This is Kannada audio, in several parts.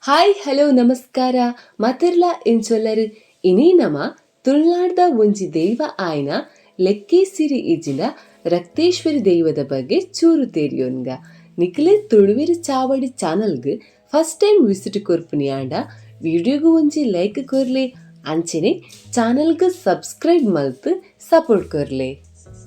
ಹಾಯ್ ಹಲೋ ನಮಸ್ಕಾರ ಮಾತಿರ್ಲ ಇಂಚೊಲ್ಲರು ಇನಿ ನಮ ತುಳುನಾಡ್ದ ಒಂಜಿ ದೈವ ಆಯ್ನ ಲೆಕ್ಕೇಸಿರಿ ಇಜಿನ ರಕ್ತೇಶ್ವರಿ ದೈವದ ಬಗ್ಗೆ ಚೂರು ತೇರಿಯೋನ್ಗ ನಿಖಲೆ ತುಳುವೆರು ಚಾವಡಿ ಚಾನಲ್ಗ್ ಫಸ್ಟ್ ಟೈಮ್ ವಿಸಿಟ್ ಕೊರ್ಪುನಿ ಆಂಡ ವಿಡಿಯೋಗು ಒಂಜಿ ಲೈಕ್ ಕೊರ್ಲೆ ಅಂಚೆನೆ ಚಾನಲ್ಗ್ ಸಬ್ಸ್ಕ್ರೈಬ್ ಮಲ್ತ್ ಸಪೋರ್ಟ್ ಕೊರ್ಲೆ.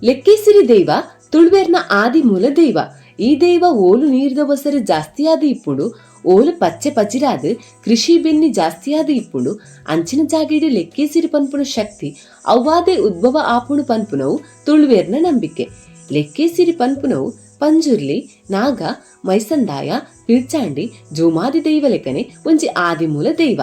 ಲೆಕ್ಕೇಸಿರಿ ದೈವ ತುಳುವೆರ್ನ ಆದಿ ಮೂಲ ದೈವ. ಈ ದೈವ ಓಲು ನೀರ್ದ ಒಸರು ಜಾಸ್ತಿಯಾದ ಇಪ್ಪುಂಡು ಓಲು ಪಚ್ಚೆ ಪಚಿರಾದ ಕೃಷಿ ಬೆನ್ನಿ ಜಾಸ್ತಿಯಾದ ಇಪ್ಪುಂಡು ಅಂಚಿನ ಜಾಗೇಡು ಲೆಕ್ಕೇಸಿರಿ ಪನ್ಪುನ ಶಕ್ತಿ ಅವ್ವಾದೇ ಉದ್ಭವ ಆಪುಣು ಪನ್ಪುನವು ತುಳುವೇರ್ನ ನಂಬಿಕೆ. ಲೆಕ್ಕೇಸಿರಿ ಪನ್ಪುನವು ಪಂಜುರ್ಲಿ ನಾಗ ಮೈಸಂದಾಯ ಪಿರ್ಚಾಂಡಿ ಜೋಮಾದಿ ದೈವ ಲೆಕ್ಕನೆ ಒಂಜಿ ಆದಿಮೂಲ ದೈವ.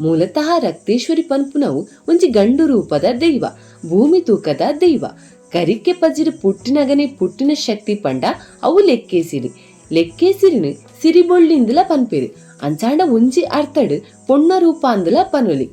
ಮೂಲತಃ ರಕ್ತೇಶ್ವರಿ ಪನ್ಪುನವು ಒಂಜಿ ಗಂಡು ರೂಪದ ದೈವ, ಭೂಮಿ ತೂಕದ ದೈವ. ಕರಿಕೆ ಪಜಿರು ಪುಟ್ಟಿನಗನೆ ಪುಟ್ಟಿನ ಶಕ್ತಿ ಪಂಡ ಅವು ಲೆಕ್ಕೇಸಿರಿ. ಲೆಕ್ಕೇಸಿರಿನು ಸಿರಿಬೊಳ್ಳಿಂದಲ ಪನ್ಪೇರು ಅಂಚಾಂಡ ಒಂಜಿ ಅರ್ಥಡ್ ಪೊಣ್ಣ ರೂಪ ಅಂದಲ ಪನುಲಿ.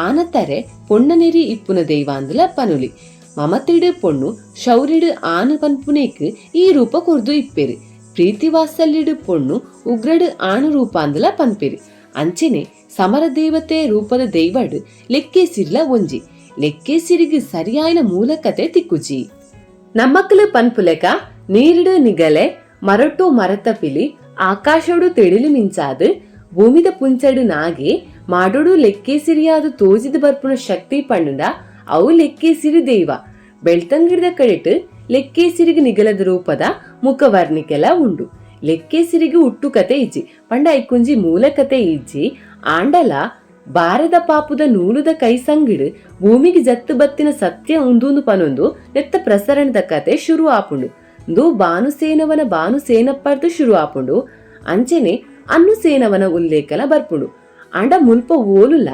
ಆನತರೆ ಪೊಣ್ಣ ನೆರಿ ಇಪ್ಪುನ ದೈವ ಅಂದಲ ಪನುಲಿ. ಮಮತೆಡು ಪೊಣ್ಣು ಶೌರ್ಯಡು ಆನ ಪನ್ಪುನೇಕ್ ಈ ರೂಪ ಕೊರ್ದು ಇಪ್ಪೇರು. ಪ್ರೀತಿ ವಾತ್ಸಲ್ಯಡು ಪೊಣ್ಣು ಉಗ್ರಡು ಆಣು ರೂಪ ಅಂದಲ ಪನ್ಪೇರು. ಅಂಚೆನೆ ಸಮರ ದೇವತೆ ರೂಪದ ದೈವಡ್ ಲೆಕ್ಕೇಸಿರ್ಲ ಒಂಜಿ. ಲೆಕ್ಕೇಸಿರಿಗೆ ಸರಿಯಾಯಿನ ಮೂಲಕತೆ ತಿಕ್ಕುಜಿ. ನಮ್ಮಕ್ಕಲು ಪನ್ಪುಲೆಕ ನೀರಿಡು ನಿಗಲೆ ಮರಟು ಮರತ ಪಿಲಿ ಆಕಾಶಡು ತೆಡಿಲು ಮಿಂಚಾದು ಭೂಮಿದ ಪುಂಚಡು ನಾಗೆ ಮಾಡೋಡು ಲೆಕ್ಕೇಸಿರಿಯಾದ ತೋಜಿದ ಬರ್ಪುನ ಶಕ್ತಿ ಪಂಡುಂಡ ಅವು ಲೆಕ್ಕೇಸಿರಿ ದೈವ. ಬೆಳ್ತಂಗಿಡದ ಕಡೆಟ್ ಲೆಕ್ಕೇಸಿರಿಗೆ ನಿಗಲದ ರೂಪದ ಮುಖವರ್ಣಿಕೆಲ ಉಂಡು. ಲೆಕ್ಕೇಸಿರಿಗೆ ಹುಟ್ಟು ಕತೆ ಇಜ್ಜಿ ಪಂಡ ಐಕುಂಜಿ ಮೂಲ ಕತೆ ಇಜ್ಜಿ ಆಂಡಲ ಬಾರದ ಪಾಪುದ ನೂಲುದ ಕೈಸಂಗಿಡು ಭೂಮಿಗೆ ಜತ್ತು ಬತ್ತಿನ ಸತ್ಯ ಉಂದೂನು ಪನೊಂದು ನೆತ್ತ ಪ್ರಸರಣದ ಕತೆ ಶುರು ಆಪುಂಡು. ದು ಭಾನುಸೇನವನ ಭಾನುಸೇನಪ್ಪರ್ದು ಶುರು ಆಪುಂಡು. ಅಂಚೆನೆ ಅನ್ನುಸೇನವನ ಉಲ್ಲೇಖನ ಬರ್ಪುಂಡು. ಅಂಡ ಮುಲ್ಪ ಓಲುಲ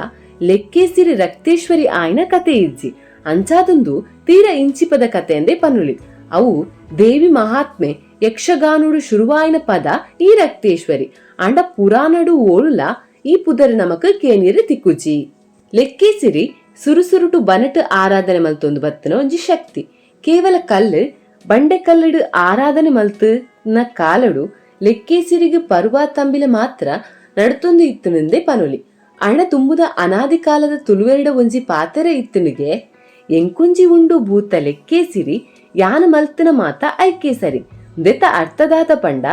ಲೆಕ್ಕೇಸಿರಿ ರಕ್ತೇಶ್ವರಿ ಆಯ್ನ ಕತೆ ಇಜ್ಜಿ ಅಂಚಾದೊಂದು ತೀರ ಇಂಚಿಪದ ಕತೆ ಎಂದೇ ಪನ್ನುಲಿ. ಅವು ದೇವಿ ಮಹಾತ್ಮೆ ಯಕ್ಷಗಾನುಡು ಶುರುವಾಯಿನ ಪದ ಈ ರಕ್ತೇಶ್ವರಿ. ಅಂಡ ಪುರಾಣಡು ಓಲುಲ ಈ ಪುದರ್ ನಮಕ್ ಕೇನಿರು ತಿಕ್ಕುಜಿ. ಲೆಕ್ಕೇಸಿರಿ ಸುರುಸುರುಟು ಬನಟ್ ಆರಾಧನೆ ಮಲ್ತೊಂದು ಬತ್ತನ ಒಂಜಿ ಶಕ್ತಿ. ಕೇವಲ ಕಲ್ಲು ಬಂಡೆ ಕಲ್ಲಡು ಆರಾಧನೆ ಮಲ್ತು ನ ಕಾಲಡು ಲೆಕ್ಕೇಸಿರಿಗೆ ಪರ್ವ ತಂಬಿಲ ಮಾತ್ರ ನಡ್ತೊಂದು ಇತ್ತುನೆಂದೇ ಪನುಲಿ. ಅಣ ತುಂಬುದ ಅನಾದಿ ಕಾಲದ ತುಳುವೆರಡ ಒಂಜಿ ಪಾತರ ಇತ್ತನಿಗೆ ಎಂಕುಂಜಿ ಉಂಡು ಭೂತ ಲೆಕ್ಕೇಸಿರಿ ಯಾನ ಮಲ್ತನ ಮಾತ ಐಕೇಸರಿ ದೆತ ಅರ್ಥದಾತ ಪಂಡ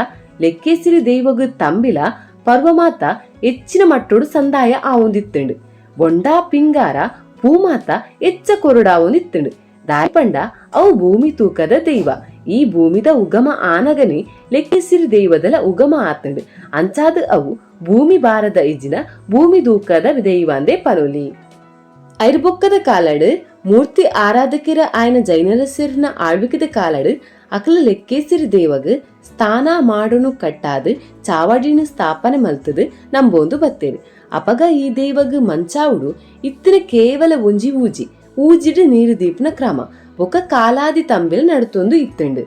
ಲೆಕ್ಕೇಸಿರಿ ದೈವಗು ತಂಬಿಲ ಪರ್ವ ಮಾತ ಹೆಚ್ಚಿನ ಮಟ್ಟೋಡು ಸಂದಾಯ ಆವೊಂದಿತ್ತುಂಡು. ಬೊಂಡಾ ಪಿಂಗಾರ ಭೂಮಾತ ಹೆಚ್ಚ ಕೊರಡಾವೊಂದಿತ್ತುಂಡು. ದಾಯಪಂಡ ಅವು ಭೂಮಿ ತೂಕದ ದೈವ. ಈ ಭೂಮಿದ ಉಗಮ ಆನಗನೆ ಲೆಕ್ಕೇಸಿರಿ ದೈವದಲ ಉಗಮ ಆತಂಡು. ಅಂಚಾದ ಅವು ಭೂಮಿ ಬಾರದ ಇಜಿನ ಭೂಮಿ ತೂಕದ ದೈವ ಅಂದೇ ಪನುಲಿ. ಐರ್ಬೊಕ್ಕದ ಕಾಲಡು ಮೂರ್ತಿ ಆರಾಧಕರ ಆಯ್ನ ಜೈನರಸರಿನ ಆಳ್ವಿಕದ ಕಾಲಡು ಅಕಲ ಲೆಕ್ಕೇಸಿರಿ ದೇವಗ್ ಸ್ಥಾನ ಮಾಡುನು ಕಟ್ಟಾದು ಚಾವಡಿನ ಸ್ಥಾಪನೆ ಮಲ್ತದು ನಂಬೋಂದು ಬತ್ತೇರು. ಅಪಗ ಈ ದೇವಗ್ ಮಂಚಾವುಡು ಇತ್ತಿನ ಕೇವಲ ಒಂಜಿ ಊಜಿಡು ನೀರು ದೀಪನ ಕ್ರಮ ಬೊಕ್ಕ ಕಾಲಾದಿ ತಂಬಿಲ್ ನಡ್ತೊಂದು ಇತ್ತುಂಡು.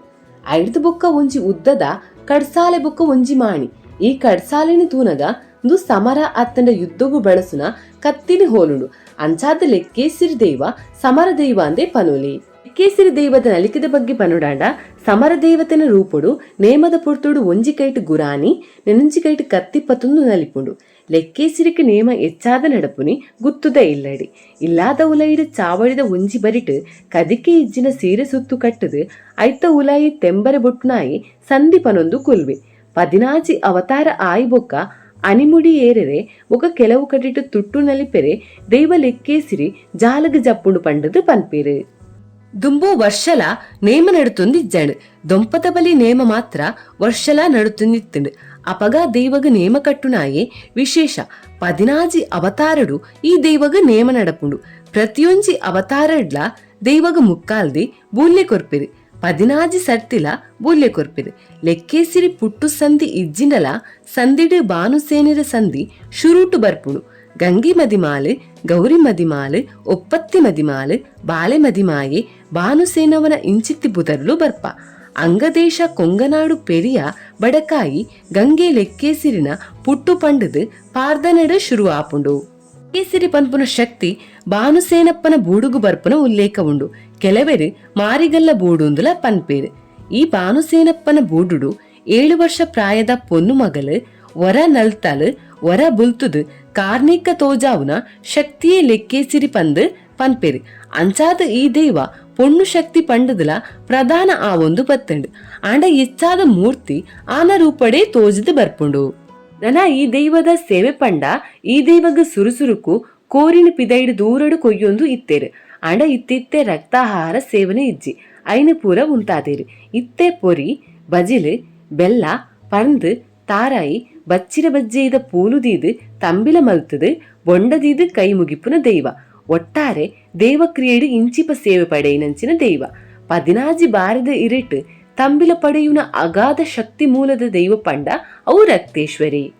ಐಡ್ದು ಬೊಕ್ಕ ಒಂಜಿ ಉದ್ದದ ಕಡ್ಸಾಲೆ ಬೊಕ್ಕ ಒಂಜಿ ಮಾಣಿ. ಈ ಕಡ್ಸಾಲಿನ ತೂನಗ ದು ಸಮರ ಅತ್ತಂಡ ಯುದ್ಧಗು ಬಳಸುನ ಕತ್ತಿನ ಹೋಲುಂಡು. ಅಂಚಾದ ಲೆಕ್ಕೇಸಿರಿ ದೈವ ಸಮರ ದೈವ ಅಂದೇ ಪನುಲಿ. ಲೆಕ್ಕೇಸಿರಿ ದೈವದ ನಲಿಕದ ಬಗ್ಗೆ ಪನುಡಾಂಡ ಸಮರ ದೇವತೆನ ರೂಪುಡು ನೇಮದ ಪುರ್ತುಡು ಒಂಜಿ ಕೈಟ್ ಗುರಾನಿ ನೆನಂಜಿ ಕೈಟ್ ಕತ್ತಿ ಪತ್ತೊಂದು ನಲಿಪುಂಡು. ಲೆಕ್ಕೇಸಿರಿಕೆ ನೇಮ ಹೆಚ್ಚಾದ ನಡಪುನಿ ಗುತ್ತುದ ಇಲ್ಲಡಿ. ಇಲ್ಲಾದ ಉಲೈಡು ಚಾವಡಿದ ಒಂಜಿ ಬರಿಟ್ ಕದಿಕೆ ಇಜ್ಜಿನ ಸೀರೆ ಸುತ್ತು ಕಟ್ಟದು ಐತ ಉಲಾಯಿ ತೆಂಬರೆ ಬೊಟ್ಟುನಾಯಿ ಸಂದಿಪನೊಂದು ಕುಲ್ವೆ. 14 ಅವತಾರ ಆಯಿ ಬೊಕ್ಕ ಅನಿಮುಡಿ ಏರೆರೆ ಒಕ ಕೆಲವು ಕಟ್ಟಿಟ್ಟು ತುಟ್ಟು ನಲಿಪೆರೆ ದೈವ ಲೆಕ್ಕೇಸಿರಿ ಜಾಲಗ ಜಪ್ಪುಂಡು ಪಂಡದು ಪನ್ಪೇರು. ದುಂಬೋ ವರ್ಷಲ ನೇಮ ನಡುತ್ತೊಂದಿಜ್ಜಂಡು. ದೊಂಪದ ಬಲಿ ನೇಮ ಮಾತ್ರ ವರ್ಷಲ ನಡುತ್ತೊಂದಿತ್ತುಂಡು. ಅಪಗ ದೈವಗ ನೇಮ ಕಟ್ಟುನಾಯೇ ವಿಶೇಷ. 14 ಅವತಾರಡು ಈ ದೈವಗ ನೇಮ ನಡಪುಂಡು. ಪ್ರತಿಯೊಂಜಿ ಅವತಾರಡ್ಲ ದೈವಗ ಮುಕ್ಕಾಲ್ದಿ ಬೂಲ್ಯ ಕೊರ್ಪೆರು. 14 ಸರ್ತಿಲ ಬೂಲ್ಯ ಕೊರ್ಪೆರು. ಲೆಕ್ಕೇಸಿರಿ ಪುಟ್ಟು ಸಂಧಿ ಇಜ್ಜಿಂಡಲ ಸಂದಿಡು ಭಾನುಸೇನಿರ ಸಂಧಿ ಶುರುಟು ಬರ್ಪುಂಡು. ಗಂಗಿ ಮದಿಮಾಲು ಗೌರಿ ಮದಿಮಾಲು ಒಪ್ಪತ್ತಿ ಮದಿಮಾಲು ಬಾಳೆ ಮದಿಮಾಯೆ ಭಾನುಸೇನವನ ಇಂಚಿತ್ತಿ ಬುದರ್ಲು ಬರ್ಪ. ಅಂಗದೇಶ ಕೊಂಗನಾಡು ಪೆರಿಯ ಬಡಕಾಯಿ ಗಂಗೆ ಲೆಕ್ಕೇಸಿರಿನ ಪುಟ್ಟು ಪಂಡದು ಪಾರ್ದನಡ ಶುರು ಆಪುಂಡು. ಲೆಕ್ಕೇಸಿರಿ ಪನ್ಪುನ ಶಕ್ತಿ ಭಾನುಸೇನಪ್ಪನ ಬೂಡುಗು ಬರ್ಪುನ ಉಲ್ಲೇಖ ಉಂಡು. ಕೆಲವೆರು ಮಾರಿಗಲ್ಲ ಬೂಡುಂದುಲ ಪನ್ಪೇರು. ಈ ಭಾನುಸೇನಪ್ಪನ ಬೂಡುಡು 7 ವರ್ಷ ಪ್ರಾಯದ ಪೊನ್ನು ಮಗಲು ವರ ನಲ್ತಲು ಒರ ಬುಲ್ತುದು ಕಾರ್ಣಿಕ ತೋಜಾವುನ ಶಕ್ತಿಯೇ ಲೆಕ್ಕೇಸಿರಿ ಪಂದ್ ಪನ್ಪೆರು. ಅಂಚಾದ ಈ ದೈವ ಪೊಣ್ಣು ಶಕ್ತಿ ಪಂಡದಲ ಪ್ರಧಾನ ಆವೊಂದು ಪತ್ತಂಡು. ಆಂಡ ಎಚ್ಚಾದ ಮೂರ್ತಿ ಆನ ರೂಪಡೆ ತೋಜದು ಬರ್ಪುಂಡು. ನನ ಈ ದೈವದ ಸೇವೆ ಪಂಡ ಈ ದೈವಗ ಸುರುಸುರುಕು ಕೋರಿನ ಪಿದೈಡು ದೂರಡು ಕೊಯ್ಯೊಂದು ಇತ್ತೇರು. ಆಂಡ ಇತ್ತಿತ್ತೆ ರಕ್ತಾಹಾರ ಸೇವನೆ ಇಜ್ಜಿ ಐನು ಪೂರ ಉಂತಾದೇರು. ಇತ್ತೆ ಪೊರಿ ಬಜಿಲು ಬೆಲ್ಲ ಪರ್ಂದು ತಾರಾಯಿ ಬಚ್ಚಿರ ಬಜ್ಜೆಯ್ದ ಪೂಲುದೀದು ತಂಬಿಲ ಮಲ್ತದು ಬೊಂಡದೀದು ಕೈ ಮುಗಿಪುನ ದೈವ. ಒಟ್ಟಾರೆ ದೇವಕ್ರಿಯೆಡು ಇಂಚಿಪ ಸೇವೆ ಪಡೆಯಿನಂಚಿನ ದೈವ. 16 ಬಾರದ ಇರೆಟ್ ತಂಬಿಲ ಪಡೆಯುನ ಅಗಾಧ ಶಕ್ತಿ ಮೂಲದ ದೈವ ಪಂಡ ಅವು ರಕ್ತೇಶ್ವರಿ.